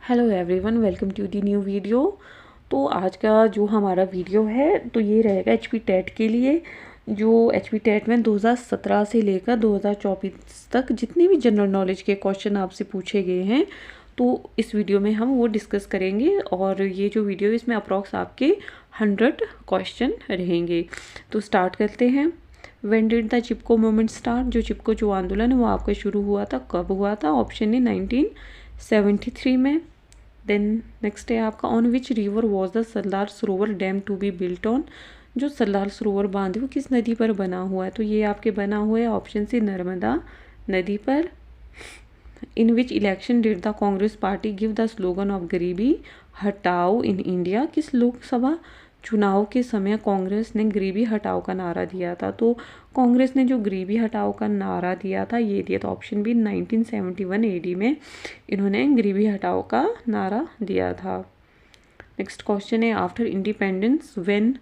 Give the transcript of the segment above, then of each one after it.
Hello everyone, welcome to the new video. तो आज का जो हमारा वीडियो है तो ये रहेगा एचपी टेट के लिए। जो एचपी टेट में 2017 से लेकर 2024 तक जितने भी जनरल नॉलेज के क्वेश्चन आपसे पूछे गए हैं तो इस वीडियो में हम वो डिस्कस करेंगे। और ये जो वीडियो इसमें अप्रॉक्स आपके 100 क्वेश्चन रहेंगे। तो स्टार्ट करते हैं। When did the Chipko movement start? जो चिपको जो आंदोलन है वो आपका शुरू हुआ था, कब हुआ था? ऑप्शन ए 1973 में। देन नेक्स्ट है आपका on which river was the Sardar Sarovar dam to be built on? जो सरदार सरोवर बांध वो किस नदी पर बना हुआ है? तो ये आपके बना हुआ है ऑप्शन सी नर्मदा नदी पर। In which election did the Congress party give the slogan of Garibi Hatao in India? किस लोकसभा चुनाव के समय कांग्रेस ने गरीबी हटाओ का नारा दिया था? तो कांग्रेस ने जो गरीबी हटाओ का नारा दिया था ये दिया था ऑप्शन बी 1971 एडी में इन्होंने गरीबी हटाओ का नारा दिया था। नेक्स्ट क्वेश्चन है after independence when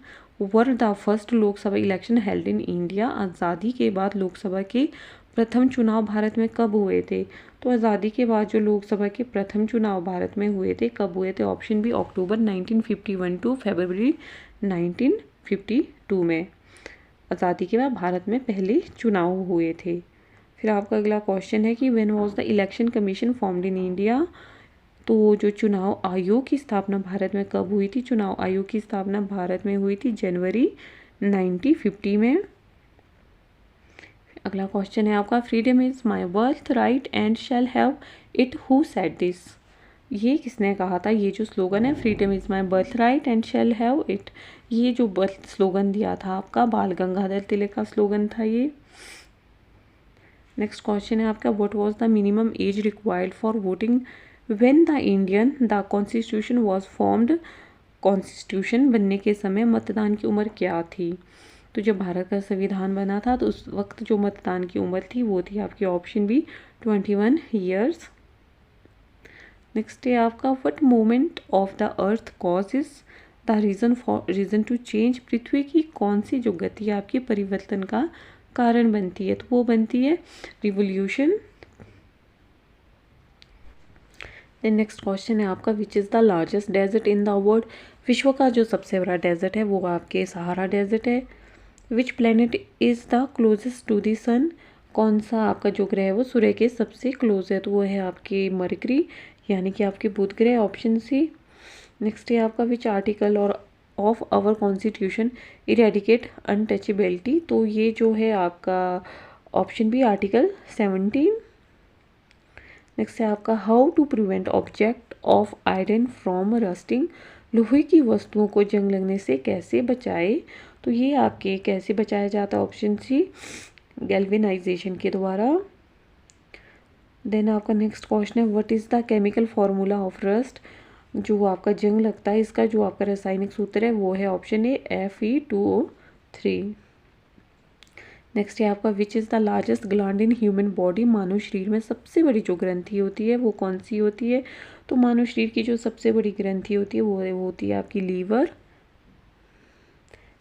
were the first Lok Sabha election held in India? आज़ादी के बाद लोकसभा के प्रथम चुनाव भारत में कब हुए थे? तो आज़ादी के बाद जो लोकसभा के प्रथम चुनाव भारत में हुए थे कब हुए थे? ऑप्शन बी अक्टूबर 1951 टू फरवरी 1952 में आज़ादी के बाद भारत में पहले चुनाव हुए थे। फिर आपका अगला क्वेश्चन है कि when was the election commission formed in India? तो जो चुनाव आयोग की स्थापना भारत में कब हुई थी? चुनाव आयोग की स्थापना भारत में हुई थी जनवरी 1950 में। अगला क्वेश्चन है आपका freedom is my birth right and shall have it, who said this? ये किसने कहा था? ये जो स्लोगन है freedom is my birth right and shall have it, ये जो बर्थ स्लोगन दिया था आपका बाल गंगाधर तिलक का स्लोगन था ये। नेक्स्ट क्वेश्चन है आपका what was the minimum age required for voting when the constitution was formed? Constitution बनने के समय मतदान की उम्र क्या थी? तो जब भारत का संविधान बना था तो उस वक्त जो मतदान की उम्र थी वो थी आपकी ऑप्शन बी 21 ईयर्स। नेक्स्ट है आपका what movement of the earth causes the reason to change? पृथ्वी की कौन सी जो गति आपकी परिवर्तन का कारण बनती है? तो वो बनती है रिवोल्यूशन। देन नेक्स्ट क्वेश्चन है आपका which is the largest desert in the world? विश्व का जो सबसे बड़ा डेजर्ट है वो आपके सहारा डेजर्ट है। Which planet is the closest to the sun? कौन सा आपका जो ग्रह है वो सूर्य के सबसे क्लोज है? तो वो है आपके मरकरी यानी कि आपके बुध ग्रह, ऑप्शन सी। नेक्स्ट है आपका which article or of our constitution eradicate untouchability? तो ये जो है आपका ऑप्शन बी आर्टिकल 17। नेक्स्ट है आपका how to prevent object of iron from rusting? लोहे की वस्तुओं को जंग लगने से कैसे बचाए? तो ये आपके कैसे बचाया जाता है? ऑप्शन सी गैल्वेनाइजेशन के द्वारा। देन आपका नेक्स्ट क्वेश्चन है what is the chemical formula of rust? जो आपका जंग लगता है इसका जो आपका रासायनिक सूत्र है वो है ऑप्शन ए Fe2O3। नेक्स्ट है आपका which is the largest gland in human body? मानव शरीर में सबसे बड़ी जो ग्रंथि होती है वो कौन सी होती है? तो मानव शरीर की जो सबसे बड़ी ग्रंथि होती है वो होती है आपकी लीवर।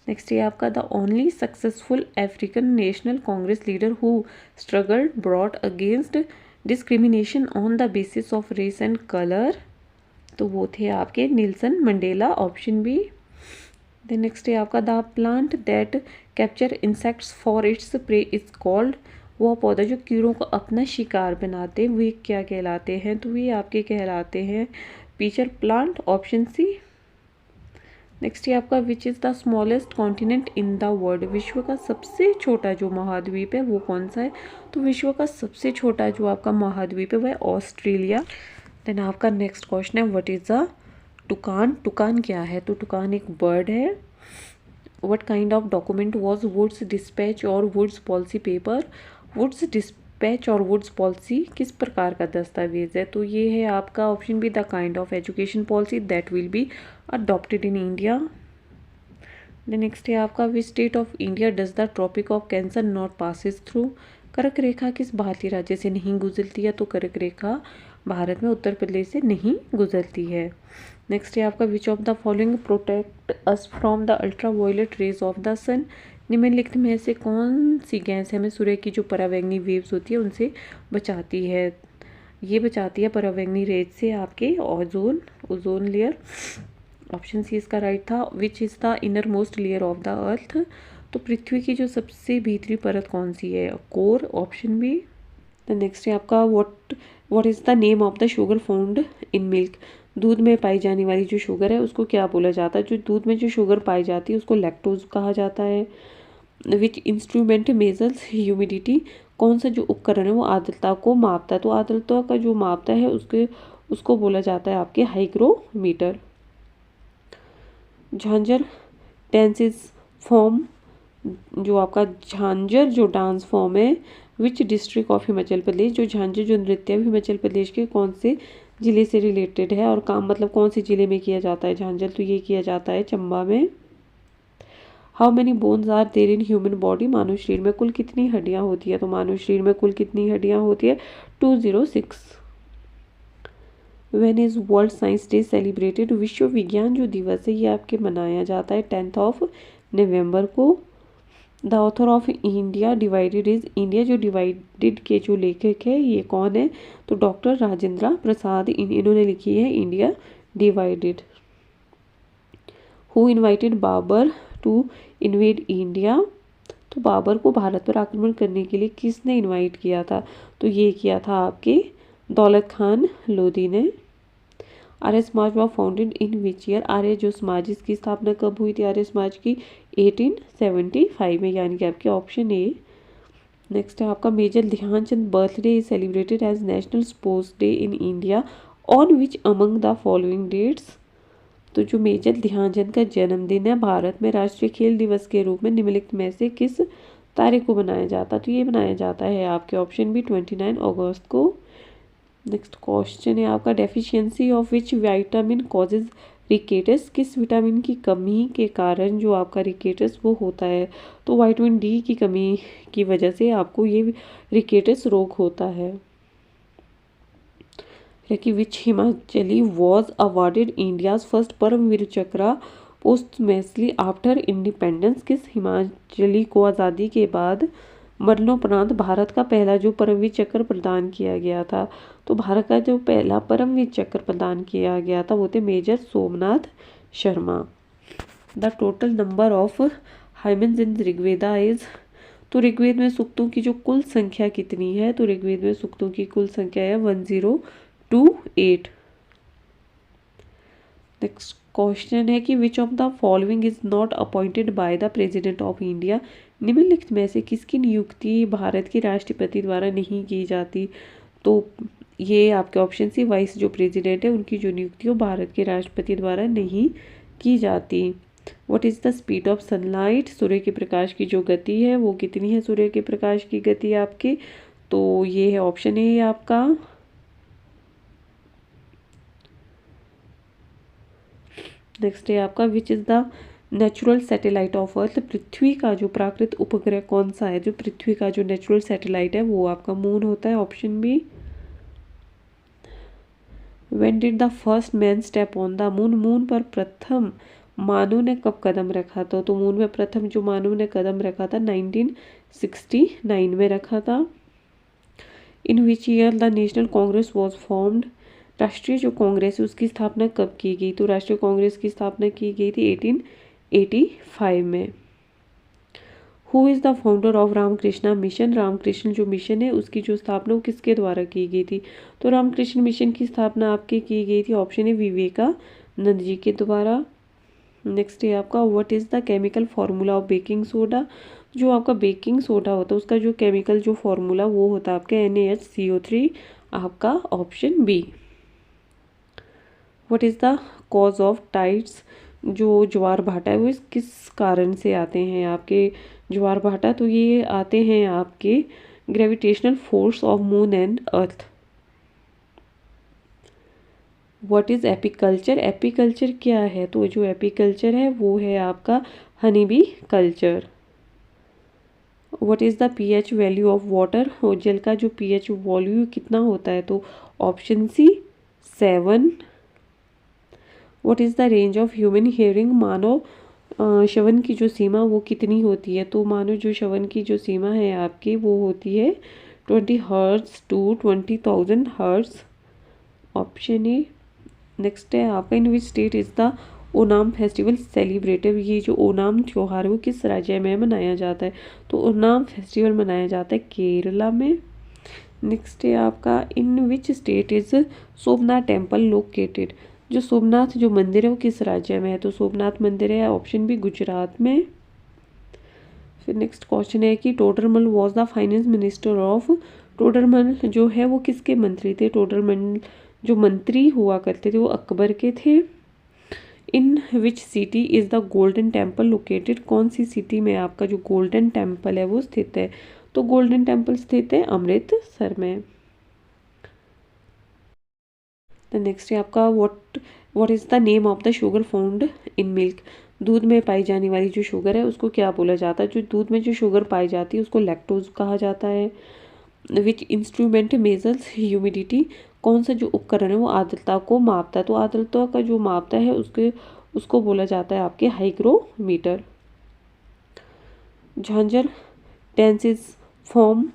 नेक्स्ट है आपका the only successful African National Congress leader who struggled broad against discrimination on the basis of race and colour? तो वो थे आपके Nelson Mandela, option B. Then next है आपका the plant that capture insects for its prey is called? वो पौधा जो कीड़ों को अपना शिकार बनाते हैं वे क्या कहलाते हैं? तो ये आपके कहलाते हैं pitcher plant, option C. Next है आपका which is the smallest continent in the world? विश्व का सबसे छोटा जो महाद्वीप है वो कौन सा है? तो विश्व का सबसे छोटा जो आपका महाद्वीप है वह ऑस्ट्रेलिया। देन आपका नेक्स्ट क्वेश्चन है what is the toucan? Toucan क्या है? तो टुकान एक बर्ड है। What kind of document was Wood's despatch और Wood's policy paper? Wood's despatch और वुड्स पॉलिसी किस प्रकार का दस्तावेज है? तो ये है आपका option B the kind of education policy that will be adopted in India. The next है आपका which state of India does the tropic of Cancer not passes through? कर्क रेखा किस भारतीय राज्य से नहीं गुजरती है? तो कर्क रेखा भारत में उत्तर प्रदेश से नहीं गुजरती है। नेक्स्ट है आपका which of the following protect us from the ultraviolet rays of the sun? निम्नलिखित में से कौन सी गैस हमें सूर्य की जो परावैंगनी वेव्स होती है उनसे बचाती है? ये बचाती है पराबैंगनी रेज से आपके ओजोन लेयर। ऑप्शन सी इसका राइट था। विच is the inner most layer of the अर्थ, तो पृथ्वी की जो सबसे भीतरी परत कौन सी है? Core, option B. The next है आपका what is the name of the sugar found in milk, दूध में पाई जाने वाली जो शुगर है उसको क्या बोला जाता है? जो दूध में जो शुगर पाई जाती है उसको लैक्टोज कहा जाता है। विच इंस्ट्रूमेंट मेजर्स ह्यूमिडिटी, कौन सा जो उपकरण है वो आर्द्रता को मापता है? तो आर्द्रता का जो मापता है उसको बोला जाता है आपके hygrometer. Jhanjhar dance is form, जो आपका झांझर जो डांस फॉर्म है which district of Himachal Pradesh, जो झांझर जो नृत्य है हिमाचल प्रदेश के कौन से ज़िले से रिलेटेड है और काम मतलब कौन से ज़िले में किया जाता है झांझर? तो ये किया जाता है चंबा में। How many bones are there in human body, मानव शरीर में कुल कितनी हड्डियाँ होती है? तो मानव शरीर में कुल कितनी हड्डियाँ होती है? 206। When is world science day celebrated, विश्व विज्ञान जो दिवस है ये आपके मनाया जाता है 10 नवंबर को। The author of India divided is, India जो डिवाइडेड के जो लेखक है ये कौन है? तो डॉक्टर राजेंद्र प्रसाद, इन्होंने लिखी है India divided. Who invited Babur to invade India, तो बाबर को भारत पर आक्रमण करने के लिए किसने इनवाइट किया था? तो ये किया था आपके दौलत खान लोधी ने। Arya Samaj was founded in which year, Arya जो समाज इसकी स्थापना कब हुई थी आर्य समाज की? 1875 में, यानी कि आपके ऑप्शन ए। नेक्स्ट है आपका Major Dhyan Chand birthday is celebrated as National Sports Day in India on which among the following dates, तो जो मेजर ध्यानचंद का जन्मदिन है भारत में राष्ट्रीय खेल दिवस के रूप में निम्नलिखित में से किस तारीख को मनाया जाता? तो ये मनाया जाता है आपके ऑप्शन बी 29 अगस्त को। नेक्स्ट क्वेश्चन है आपका deficiency of which vitamin causes rickets, किस विटामिन की कमी के कारण जो आपका रिकेटस वो होता है? तो विटामिन डी की कमी की वजह से आपको ये रिकेटस रोग होता है। कि which Himachali was awarded India's first Paramvir Chakra posthumously after independence, किस हिमाचली को आज़ादी के बाद मरणोपरांत भारत का पहला जो परमवीर चक्र प्रदान किया गया था? तो भारत का जो पहला परमवीर चक्र प्रदान किया गया था वो थे Major Somnath Sharma. The total number of hymns in Rigveda is, तो ऋग्वेद में सूक्तों की जो कुल संख्या कितनी है? तो ऋग्वेद में सूक्तों की कुल संख्या है 1028। नेक्स्ट क्वेश्चन है कि विच of the following is not appointed by the president of India, निम्नलिखित में से किसकी नियुक्ति भारत के राष्ट्रपति द्वारा नहीं की जाती? तो ये आपके ऑप्शन सी वाइस जो प्रेसिडेंट है उनकी जो नियुक्ति हो भारत के राष्ट्रपति द्वारा नहीं की जाती। What is the speed of sunlight, सूर्य के प्रकाश की जो गति है वो कितनी है? सूर्य के प्रकाश की गति आपकी, तो ये है ऑप्शन ए आपका। नेक्स्ट है आपका which is the natural satellite of earth, पृथ्वी का जो प्राकृत उपग्रह कौन सा है? जो पृथ्वी का जो नेचुरल सैटेलाइट है वो आपका मून होता है, option B. When did the first man step on the moon, moon पर प्रथम मानव ने कब कदम रखा था? तो मून में प्रथम जो मानव ने कदम रखा था 1969 में रखा था। In which year the National Congress was formed, राष्ट्रीय जो कांग्रेस है उसकी स्थापना कब की गई? तो राष्ट्रीय कांग्रेस की स्थापना की गई थी 1885 में। Who is the founder of Ramakrishna Mission, Ramakrishna जो मिशन है उसकी जो स्थापना वो किसके द्वारा की गई थी? तो रामकृष्ण मिशन की स्थापना आपकी की गई थी, ऑप्शन है विवेकानंद जी के द्वारा। नेक्स्ट है आपका what is the chemical formula of baking soda, जो आपका बेकिंग सोडा होता है उसका जो केमिकल जो फार्मूला वो होता है आपका NaHCO3, आपका option B. What is the cause of tides, जो ज्वार भाटा है वो किस कारण से आते हैं आपके ज्वार भाटा? तो ये आते हैं आपके gravitational force of moon and earth. What is apiculture, apiculture क्या है? तो जो एपीकल्चर है वो है आपका honey bee culture. What is the pH value of water, और जल का जो pH वैल्यू कितना होता है? तो option C 7। What is the range of human hearing, मानव श्रवण की जो सीमा वो कितनी होती है? तो मानव जो श्रवण की जो सीमा है आपकी वो होती है 20 hertz to 20,000 hertz, option A. Next है आपका, in which state is the Onam festival celebrated, ये जो ओनाम त्यौहार है वो किस राज्य में मनाया जाता है, तो ओनाम फेस्टिवल मनाया जाता है केरला में। नेक्स्ट है आपका, in which state is Somnath temple located, जो सोमनाथ जो मंदिर है वो किस राज्य में है, तो सोमनाथ मंदिर है ऑप्शन बी गुजरात में। फिर नेक्स्ट क्वेश्चन है कि Todarmal was the finance minister of, Todarmal जो है वो किसके मंत्री थे, टोडरमल जो मंत्री हुआ करते थे वो अकबर के थे। In which city is the Golden Temple located, कौन सी सिटी में आपका जो गोल्डन टेम्पल है वो स्थित है, तो गोल्डन टेम्पल स्थित है अमृतसर में। द नेक्स्ट है आपका, what is the name of the sugar found in milk, दूध में पाई जाने वाली जो शुगर है उसको क्या बोला जाता है, जो दूध में जो शुगर पाई जाती है उसको लैक्टोज कहा जाता है। विच इंस्ट्रूमेंट मेजर्स ह्यूमिडिटी, कौन सा जो उपकरण है वो आर्द्रता को मापता है, तो आर्द्रता का जो मापता है उसको बोला जाता है आपके hygrometer. Jhanjhar dance is form,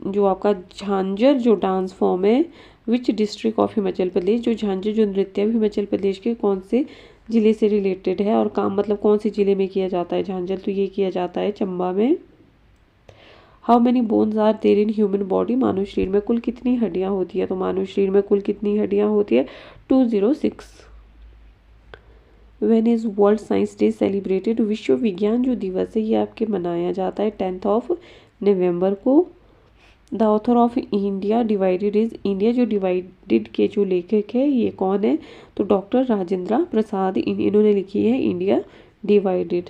जो आपका झांझर जो डांस फॉर्म है which district of Himachal Pradesh, जो झांझर जो नृत्य है हिमाचल प्रदेश के कौन से ज़िले से रिलेटेड है, और काम मतलब कौन से ज़िले में किया जाता है झांझर, तो ये किया जाता है चंबा में। How many bones are there in human body, मानव शरीर में कुल कितनी हड्डियाँ होती है, तो मानव शरीर में कुल कितनी हड्डियाँ होती है 206। When is world science day celebrated, विश्व विज्ञान जो दिवस है ये आपके मनाया जाता है 10 नवंबर को। The author of India divided is, India जो डिवाइडेड के जो लेखक है ये कौन है, तो डॉक्टर राजेंद्र प्रसाद, इन्होंने लिखी है India divided.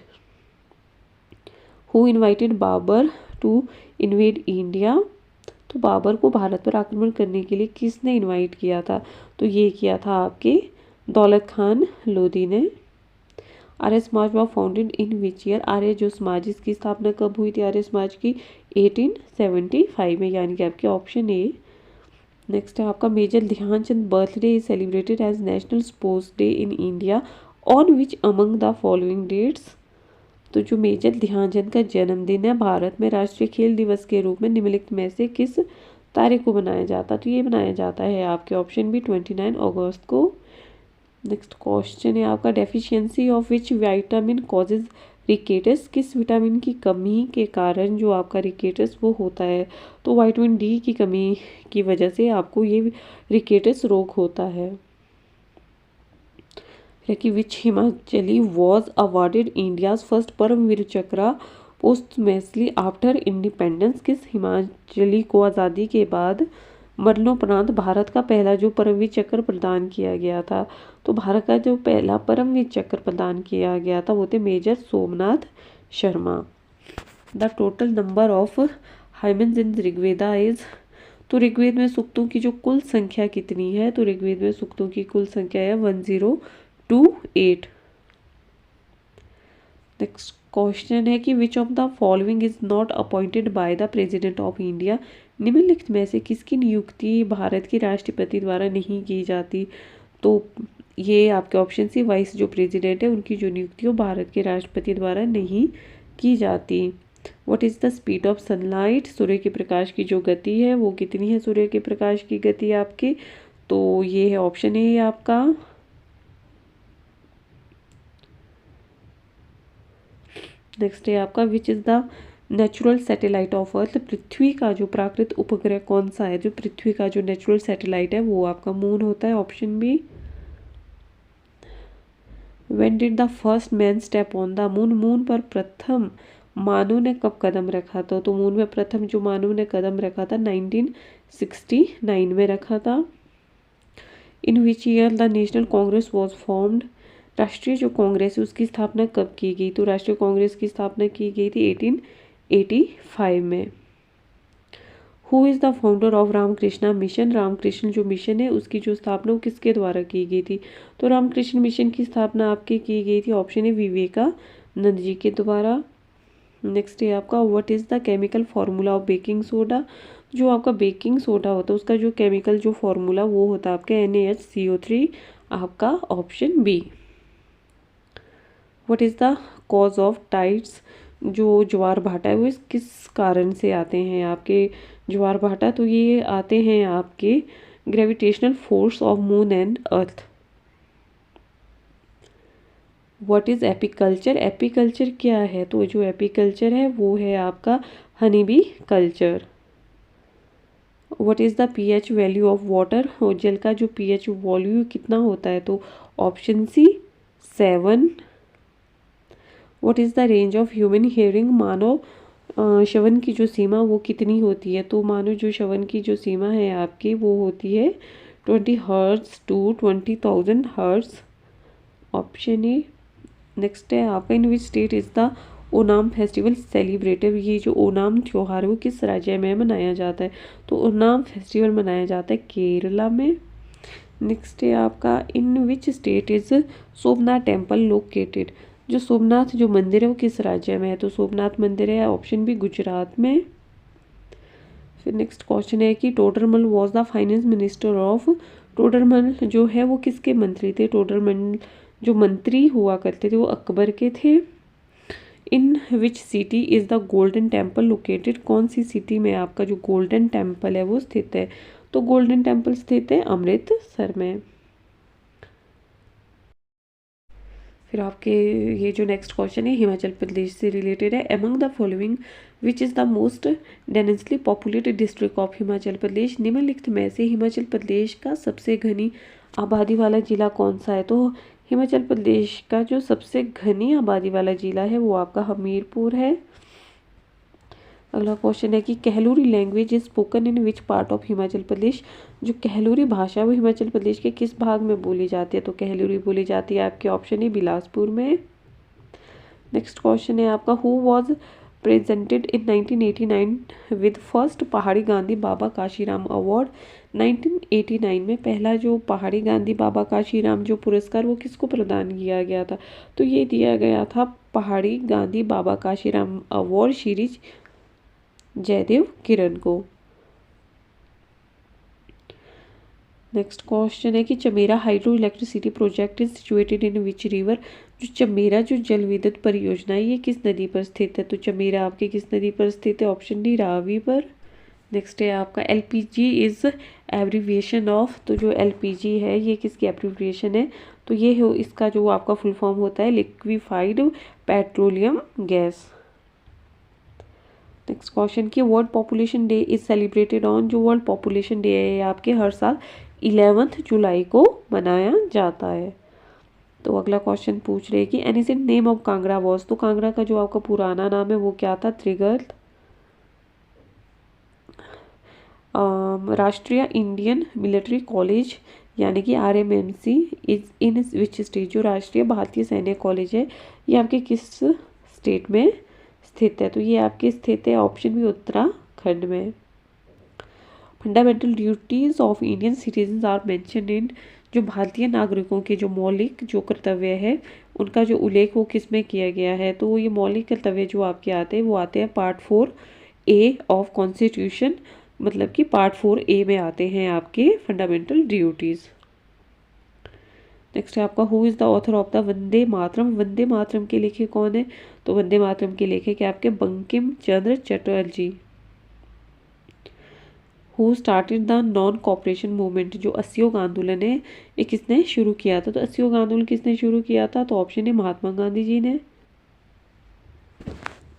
Who invited Babur to invade India, तो बाबर को भारत पर आक्रमण करने के लिए किसने इनवाइट किया था, तो ये किया था आपके दौलत खान लोधी ने। Arya Samaj was founded in which year, Arya जो समाज इसकी स्थापना कब हुई थी आर्य समाज की 1875 में, यानी कि आपके ऑप्शन ए। नेक्स्ट है आपका, Major Dhyan Chand birthday is celebrated as National Sports Day in India on which among the following dates, तो जो मेजर ध्यानचंद का जन्मदिन है भारत में राष्ट्रीय खेल दिवस के रूप में निम्नलिखित में से किस तारीख को मनाया जाता है, तो ये मनाया जाता है आपके ऑप्शन बी 29 अगस्त को। नेक्स्ट क्वेश्चन है आपका, deficiency of which vitamin causes rickets, किस विटामिन की कमी के कारण जो आपका रिकेटस वो होता है, तो विटामिन डी की कमी की वजह से आपको ये रिकेटस रोग होता है। कि which Himachali was awarded India's first Paramvir Chakra posthumously after independence, किस हिमाचली को आज़ादी के बाद मरणोपरांत भारत का पहला जो परमवीर चक्र प्रदान किया गया था, तो भारत का जो पहला परमवीर चक्र प्रदान किया गया था वो थे Major Somnath Sharma. The total number of hymns in Rigveda is, तो ऋग्वेद में सूक्तों की जो कुल संख्या कितनी है, तो ऋग्वेद में सूक्तों की कुल संख्या है 1028। नेक्स्ट क्वेश्चन है कि विच of the following is not appointed by the president of India, निम्नलिखित में से किसकी नियुक्ति भारत के राष्ट्रपति द्वारा नहीं की जाती, तो ये आपके ऑप्शन सी वाइस जो प्रेसिडेंट है उनकी जो नियुक्ति हो भारत के राष्ट्रपति द्वारा नहीं की जाती। What is the speed of sunlight, सूर्य के प्रकाश की जो गति है वो कितनी है, सूर्य के प्रकाश की गति आपकी, तो ये है ऑप्शन ए आपका। नेक्स्ट है आपका, which is the natural satellite of earth, पृथ्वी का जो प्राकृत उपग्रह कौन सा है, जो पृथ्वी का जो नेचुरल सैटेलाइट है वो आपका मून होता है, option B. When did the first man step on the moon, moon पर प्रथम मानव ने कब कदम रखा था, तो मून में प्रथम जो मानव ने कदम रखा था 1969 में रखा था। In which year the National Congress was formed, राष्ट्रीय जो कांग्रेस है उसकी स्थापना कब की गई, तो राष्ट्रीय कांग्रेस की स्थापना की गई थी 1885 में। Who is the founder of Ramakrishna Mission, Ramakrishna जो मिशन है उसकी जो स्थापना वो किसके द्वारा की गई थी, तो रामकृष्ण मिशन की स्थापना आपकी की गई थी, ऑप्शन है विवेकानंद जी के द्वारा। नेक्स्ट है आपका, what is the chemical formula of baking soda, जो आपका बेकिंग सोडा होता है उसका जो केमिकल जो फार्मूला वो होता है आपका NaHCO3, आपका option B. What is the cause of tides, जो ज्वार भाटा है वो किस कारण से आते हैं, आपके ज्वारभाटा, तो ये आते हैं आपके gravitational force of moon and earth. What is apiculture? Apiculture क्या है? तो जो एपीकल्चर है वो है आपका honey bee culture. What is the pH value of water? और जल का जो पीएच वैल्यू कितना होता है? तो option C 7। What is the range of human hearing? मानव श्रवण की जो सीमा वो कितनी होती है? तो मानव जो श्रवण की जो सीमा है आपकी वो होती है 20 hertz to 20,000 hertz. Option A. Next है आपका in which state is the Onam festival celebrated? ये जो ओनाम त्योहार है वो किस राज्य में मनाया जाता है? तो ओनाम फेस्टिवल मनाया जाता है केरला में। नेक्स्ट है आपका in which state is Somnath temple located? जो सोमनाथ जो मंदिर है वो किस राज्य में है? तो सोमनाथ मंदिर है ऑप्शन बी गुजरात में। फिर नेक्स्ट क्वेश्चन है कि Todarmal was the finance minister of? Todarmal जो है वो किसके मंत्री थे? टोडरमल जो मंत्री हुआ करते थे वो अकबर के थे। In which city is the Golden Temple located? कौन सी सिटी में आपका जो गोल्डन टेम्पल है वो स्थित है? तो गोल्डन टेम्पल स्थित है अमृतसर में। फिर आपके ये जो नेक्स्ट क्वेश्चन है हिमाचल प्रदेश से रिलेटेड है। Among the following which is the most densely populated district of Himachal Pradesh? निम्नलिखित में से हिमाचल प्रदेश का सबसे घनी आबादी वाला जिला कौन सा है? तो हिमाचल प्रदेश का जो सबसे घनी आबादी वाला जिला है वो आपका हमीरपुर है। अगला क्वेश्चन है कि Kahluri language is spoken in which part of Himachal Pradesh? जो कहलूरी भाषा है वो हिमाचल प्रदेश के किस भाग में बोली जाती है? तो कहलूरी बोली जाती है आपके ऑप्शन है बिलासपुर में। नेक्स्ट क्वेश्चन है आपका who was presented in 1989 with first पहाड़ी गांधी बाबा काशीराम अवार्ड? 1989 में पहला जो पहाड़ी गांधी बाबा काशीराम जो पुरस्कार वो किसको प्रदान किया गया था? तो ये दिया गया था पहाड़ी गांधी बाबा काशीराम अवार्ड सीरीज जयदेव किरण को। नेक्स्ट क्वेश्चन है कि Chamera hydro electricity project is situated in which river? जो चमेरा जो जल विद्युत परियोजना है ये किस नदी पर स्थित है? तो चमेरा आपके किस नदी पर स्थित है? ऑप्शन डी रावी पर। नेक्स्ट है आपका एलपीजी इज एब्रीविएशन ऑफ? तो जो एलपीजी है ये किसकी एब्रीविएशन है? तो ये हो इसका जो आपका फुल फॉर्म होता है liquefied petroleum gas. Next question की World Population Day is celebrated on? जो वर्ल्ड पॉपुलेशन डे है आपके हर साल 11 जुलाई को मनाया जाता है। तो अगला क्वेश्चन पूछ रहे हैं कि ancient name of Kangra was? तो कांगड़ा का जो आपका पुराना नाम है वो क्या था? त्रिगर्त। राष्ट्रीय इंडियन मिलिट्री कॉलेज यानी कि RMMC is in which state? जो राष्ट्रीय भारतीय सैन्य कॉलेज है ये आपके किस स्टेट में स्थित है? तो ये आपके स्थित है ऑप्शन बी उत्तराखंड में। Fundamental duties of Indian citizen are mention in? जो भारतीय नागरिकों के जो मौलिक जो कर्तव्य है उनका जो उल्लेख वो किस में किया गया है? तो ये मौलिक कर्तव्य जो आपके आते हैं वो आते हैं पार्ट 4A ऑफ कॉन्स्टिट्यूशन, मतलब कि पार्ट 4A में आते हैं आपके फंडामेंटल ड्यूटीज़। नेक्स्ट है आपका who is the author of the Vande Mataram? Vande Mataram के लेखक कौन है? तो वंदे मातरम के लेखक है आपके Bankim Chandra Chatterjee. Who started the non cooperation movement? जो असहयोग आंदोलन है ये किसने शुरू किया था? तो असहयोग आंदोलन किसने शुरू किया था? तो ऑप्शन है महात्मा गांधी जी ने।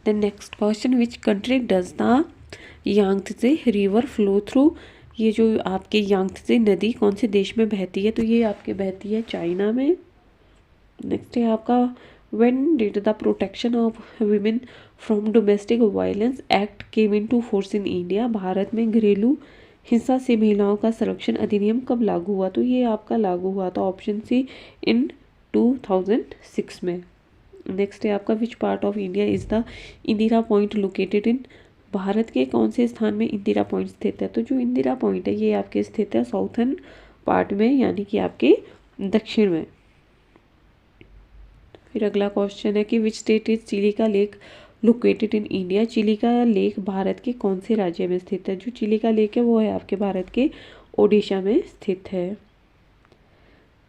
Then next question which country does the Yangtze river flow through? ये जो आपके यांगत्से नदी कौन से देश में बहती है? तो ये आपके बहती है चाइना में। नेक्स्ट है आपका when did the protection of women from domestic violence act came into force in India? Bharat में घरेलू हिंसा से महिलाओं का संरक्षण अधिनियम कब लागू हुआ? तो ये आपका लागू हुआ था ऑप्शन सी इन 2006 में। नेक्स्ट है आपका विच part of India is the Indira point located in? Bharat के कौन से स्थान में इंदिरा पॉइंट स्थित है? तो जो इंदिरा पॉइंट है ये आपके स्थित है साउथर्न पार्ट में यानी कि आपके दक्षिण में। फिर अगला क्वेश्चन है कि विच state is Chilika lake located in India? Chilika lake Bharat के कौन से राज्य में स्थित है? जो चिलिका लेक है वो है आपके भारत के ओडिशा में स्थित है।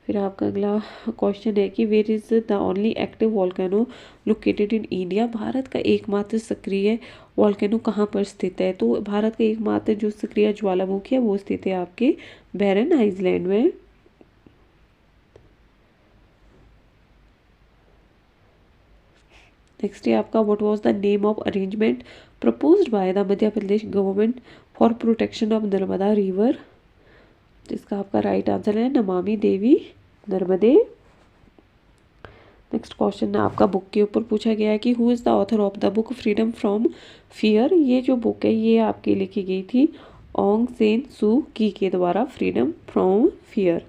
फिर आपका अगला क्वेश्चन है कि where is the only active volcano located in India. भारत का एकमात्र सक्रिय वॉल्केनो कहाँ पर स्थित है। तो भारत का एकमात्र जो सक्रिय ज्वालामुखी है वो स्थित है आपके बैरन आइसलैंड में। नेक्स्ट है आपका what was the name of arrangement proposed by the Madhya Pradesh government for protection of Narmada river. इसका आपका राइट आंसर है नमामि देवी नर्मदे। नेक्स्ट क्वेश्चन आपका बुक के ऊपर पूछा गया है कि who is the author of the book freedom from fear. ये जो बुक है ये आपकी लिखी गई थी ऑन्ग सेन सू की के द्वारा, freedom from fear.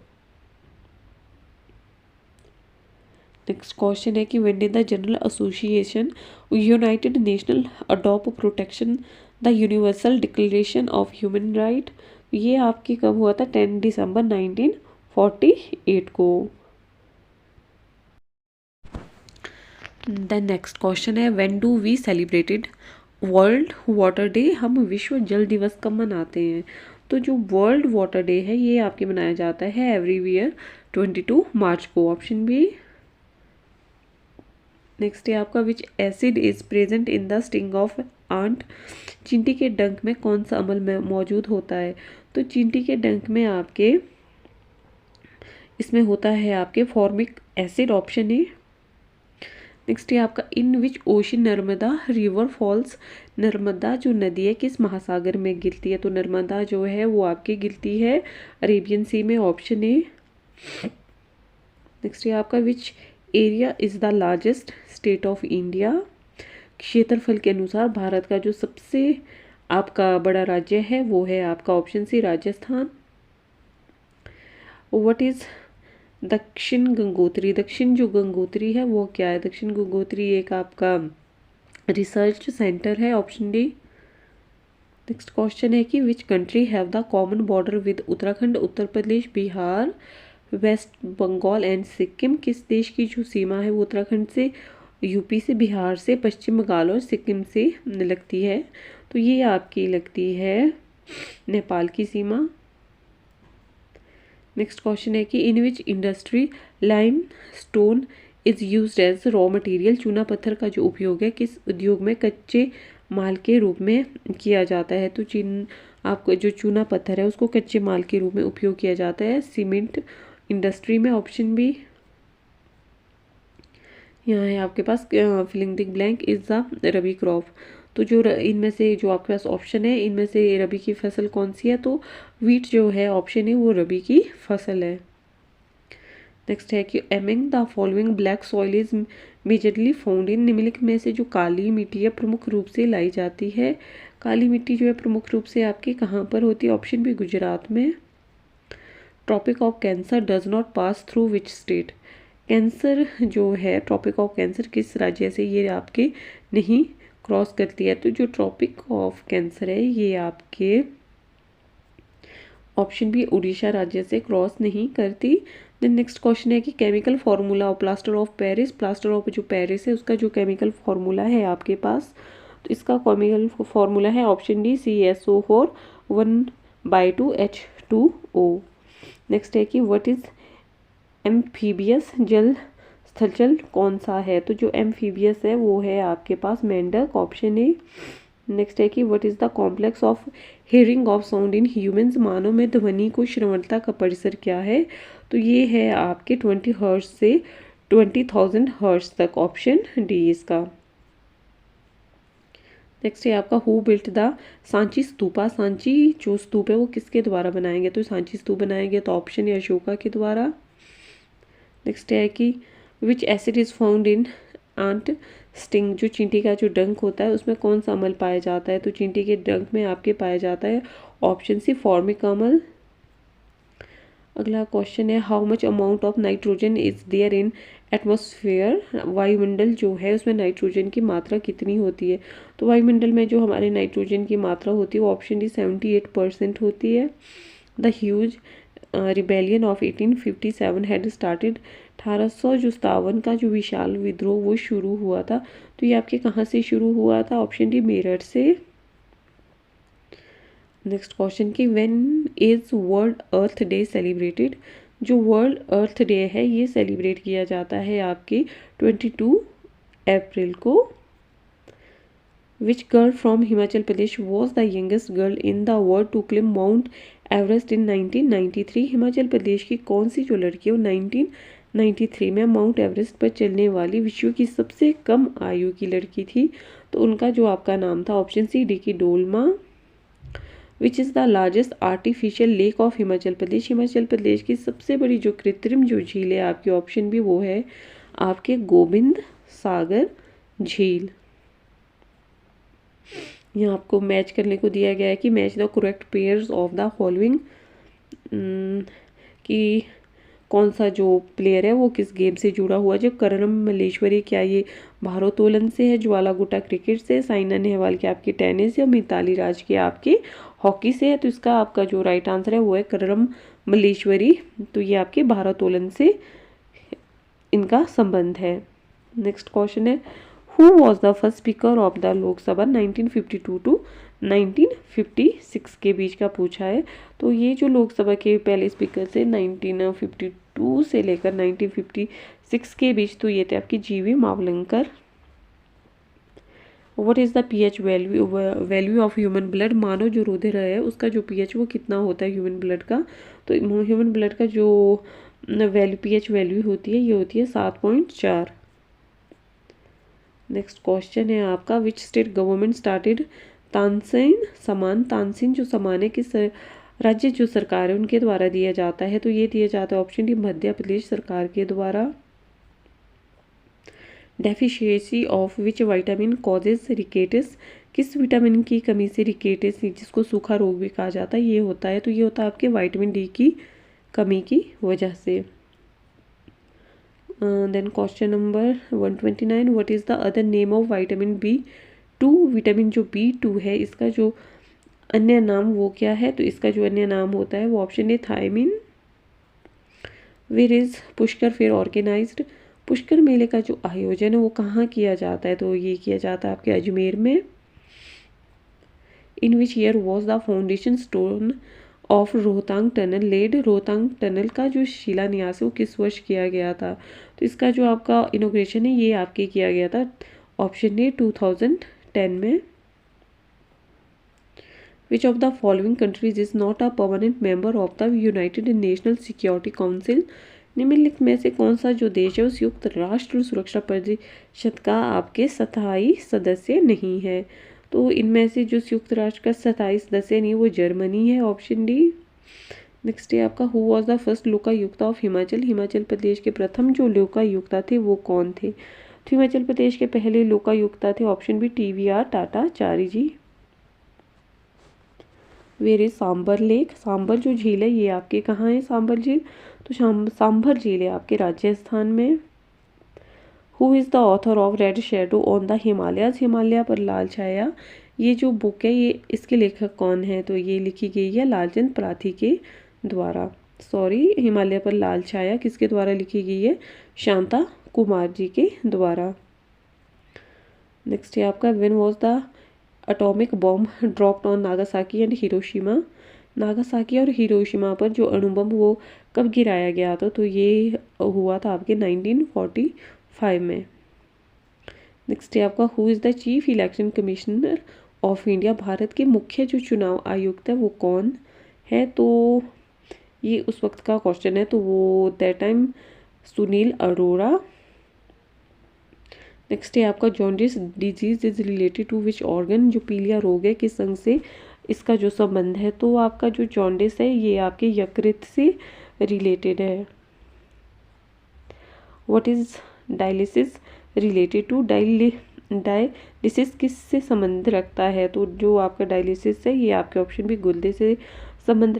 Next question है कि when did the General Association United Nation adopt protection the Universal Declaration of Human Right. ये आपकी कब हुआ था 10 दिसंबर 1948 को। देन नेक्स्ट क्वेश्चन है when do we celebrated World Water Day. हम विश्व जल दिवस कब मनाते हैं। तो जो वर्ल्ड वाटर डे है ये आपके मनाया जाता है एवरी ईयर 22 मार्च को, ऑप्शन बी। नेक्स्ट है आपका which acid is present in the sting of ant. चींटी के डंक में कौन सा अम्ल में मौजूद होता है। तो चींटी के डंक में आपके इसमें होता है आपके formic acid, option A. Next है आपका in which ocean Narmada river falls. Narmada जो नदी है किस महासागर में गिरती है। तो नर्मदा जो है वो आपकी गिरती है अरेबियन सी में, ऑप्शन ए। नेक्स्ट है आपका which area is the largest state of India. क्षेत्रफल के अनुसार भारत का जो सबसे आपका बड़ा राज्य है वो है आपका option C Rajasthan. What is Dakshin Gangotri. दक्षिण जो गंगोत्री है वो क्या है। दक्षिण गंगोत्री एक आपका रिसर्च सेंटर है, ऑप्शन डी। नेक्स्ट क्वेश्चन है कि which country have the common border with Uttarakhand, Uttar Pradesh, Bihar, West Bengal and Sikkim. किस देश की जो सीमा है वो उत्तराखंड से, यूपी से, बिहार से, पश्चिम बंगाल और सिक्किम से लगती है। तो ये आपकी लगती है नेपाल की सीमा। नेक्स्ट क्वेश्चन है कि in which industry limestone is used as raw material. चूना पत्थर का जो उपयोग है किस उद्योग में कच्चे माल के रूप में किया जाता है। तो आपको जो चूना पत्थर है उसको कच्चे माल के रूप में उपयोग किया जाता है सीमेंट इंडस्ट्री में, ऑप्शन बी। यहाँ है आपके पास filling the blank is the rabi crop. तो जो इनमें से जो आपके पास ऑप्शन है इनमें से रबी की फसल कौन सी है। तो वीट जो है ऑप्शन है वो रबी की फसल है। नेक्स्ट है कि aiming the following black soil is majorly found in. निम्नलिखित में से जो काली मिट्टी है प्रमुख रूप से लाई जाती है। काली मिट्टी जो है प्रमुख रूप से आपकी कहाँ पर होती है, ऑप्शन बी गुजरात में। Tropic of Cancer does not pass through which state. Cancer जो है ट्रॉपिक ऑफ कैंसर किस राज्य से ये आपके नहीं क्रॉस करती है। तो जो ट्रॉपिक ऑफ कैंसर है ये आपके ऑप्शन बी उड़ीसा राज्य से क्रॉस नहीं करती। देन नेक्स्ट क्वेश्चन है कि chemical formula of plaster of Paris. Plaster of जो पेरिस है उसका जो केमिकल फार्मूला है आपके पास, तो इसका केमिकल फार्मूला है option D CSO4 1/2H2O। Next है कि व्हाट इज एम्फीबियस जल स्थलचल कौन सा है। तो जो एम्फीबियस है वो है आपके पास मेंढक, ऑप्शन ए। नेक्स्ट है कि what is the complex of hearing of sound in humans. मानव में ध्वनि को श्रवणता का परिसर क्या है। तो ये है आपके 20 हर्ट्ज से 20,000 हर्ट्ज तक, ऑप्शन डी इसका। नेक्स्ट है आपका who built the Sanchi stupa. Sanchi जो स्तूप है वो किसके द्वारा बनाएंगे। तो सांची स्तूप बनाएंगे तो ऑप्शन है अशोका के द्वारा। नेक्स्ट है कि which acid is found in ant sting. जो चींटी का जो डंक होता है उसमें कौन सा अम्ल पाया जाता है। तो चींटी के डंक में आपके पाया जाता है ऑप्शन सी फॉर्मिक अम्ल। अगला क्वेश्चन है how much amount of nitrogen is there in atmosphere. वायुमंडल जो है उसमें नाइट्रोजन की मात्रा कितनी होती है। तो वायुमंडल में जो हमारे नाइट्रोजन की मात्रा होती है वो ऑप्शन डी 78% होती है। The huge rebellion of 1857 had started. 1857 का जो विशाल विद्रोह वो शुरू हुआ था। तो ये आपके कहाँ से शुरू हुआ था, ऑप्शन डी मेरठ से। नेक्स्ट क्वेश्चन कि when is world earth day celebrated. जो वर्ल्ड अर्थ डे है ये सेलिब्रेट किया जाता है आपके 22 अप्रैल को। Which girl from Himachal Pradesh was the youngest girl in the world to climb Mount Everest in 1993। Himachal Pradesh की कौन सी जो लड़की है वो 1993 में माउंट एवरेस्ट पर चलने वाली विश्व की सबसे कम आयु की लड़की थी। तो उनका जो आपका नाम था option C Dicky Dolma. Which is the largest artificial lake of Himachal Pradesh. Himachal Pradesh की सबसे बड़ी जो कृत्रिम जो झील है आपकी ऑप्शन भी वो है आपके गोविंद सागर झील। यहाँ आपको मैच करने को दिया गया है कि match the correct pairs of the following, कि कौन सा जो प्लेयर है वो किस गेम से जुड़ा हुआ। जो करणम मल्लेश्वरी क्या ये भारोत्तोलन से है, ज्वाला गुट्टा क्रिकेट से, साइना नेहवाल की आपकी टेनिस या मिताली राज की आपकी हॉकी से है। तो इसका आपका जो राइट आंसर है वो है करणम मल्लेश्वरी। तो ये आपके भारोत्तोलन से इनका संबंध है। नेक्स्ट क्वेश्चन है who was the first speaker of the Lok Sabha 1952 to 1956 के बीच का पूछा है। तो ये जो लोकसभा के पहले स्पीकर थे 1952 से लेकर 1956 के बीच, तो ये थे आपकी G V Mavalankar. What is the pH value of human blood. मानव जो रुधिर है उसका जो पीएच वो कितना होता है ह्यूमन ब्लड का। तो ह्यूमन ब्लड का जो पीएच वैल्यू होती है ये होती है 7.4। नेक्स्ट क्वेश्चन है आपका which state government started Tansen समान। तानसेन जो समान है किस राज्य जो सरकार है उनके द्वारा दिया जाता है। तो ये दिया जाता है ऑप्शन डी मध्य प्रदेश सरकार के द्वारा। Deficiency of which vitamin causes rickets. किस विटामिन की कमी से रिकेटिस जिसको सूखा रोग भी कहा जाता है ये होता है। तो ये होता है आपके विटामिन डी की कमी की वजह से। Then question number 129 what is the other name of vitamin B2। Vitamin जो B2 है इसका जो अन्य नाम वो क्या है। तो इसका जो अन्य नाम होता है वो ऑप्शन है thiamine. Where is Pushkar fair organised. Pushkar मेले का जो आयोजन है वो कहाँ किया जाता है। तो ये किया जाता है आपके अजमेर में। In which year was the foundation stone of Rohtang tunnel laid. Rohtang tunnel का जो शिलान्यास है वो किस वर्ष किया गया था। तो इसका जो आपका इनॉग्रेशन है ये आपके किया गया था ऑप्शन ए 2010 में। विच of the following countries is not a permanent member of the United national security council. निम्नलिखित में से कौन सा जो देश है वो संयुक्त राष्ट्र सुरक्षा परिषद का आपके स्थायी सदस्य नहीं है। तो इनमें से जो संयुक्त राष्ट्र का स्थायी सदस्य नहीं वो जर्मनी है ऑप्शन डी। नेक्स्ट है आपका who was the first Lokayukta of Himachal. Himachal Pradesh के प्रथम जो लोकायुक्त थे वो कौन थे। तो हिमाचल प्रदेश के पहले लोकायुक्त थे option B TVR Tatachari ji. Where is Sambhar lake. Sambhar जो झील है ये आपके कहाँ है सांबर झील। तो सांभर झील है आपके राजस्थान में। Who is the author of red shadow on the Himalayas. Himalaya पर लाल छाया ये जो बुक है ये इसके लेखक कौन है। तो ये लिखी गई है लालचंद प्राथी के द्वारा। हिमालय पर लाल छाया किसके द्वारा लिखी गई है शांता कुमार जी के द्वारा। नेक्स्ट है आपका when was the atomic bomb dropped on Nagasaki and Hiroshima. Nagasaki और हिरोशिमा पर जो अणु बम वो कब गिराया गया था। तो ये हुआ था आपके 1945 में। नेक्स्ट है आपका who is the chief election commissioner of India. Bharat के मुख्य जो चुनाव आयुक्त है वो कौन है। तो ये उस वक्त का क्वेश्चन है तो वो that time Sunil Arora. Next है आपका jaundice disease is related to which organ. जो पीलिया रोग है किस अंग से इसका जो संबंध है। तो आपका जो जॉन्डिस है ये आपके यकृत से रिलेटेड है। What is dialysis related to. Dialysis किस से संबंध रखता है। तो जो आपका डायलिसिस है ये आपके ऑप्शन भी गुर्दे से संबंध